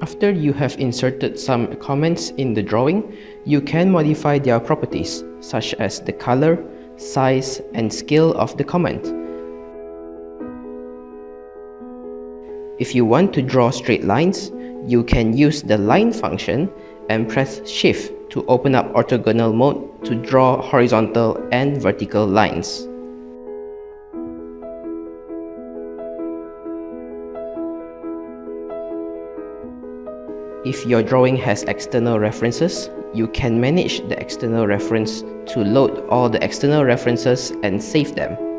After you have inserted some comments in the drawing, you can modify their properties, such as the color, size, and scale of the comment. If you want to draw straight lines, you can use the line function and press Shift to open up orthogonal mode to draw horizontal and vertical lines. If your drawing has external references, you can manage the external reference to load all the external references and save them.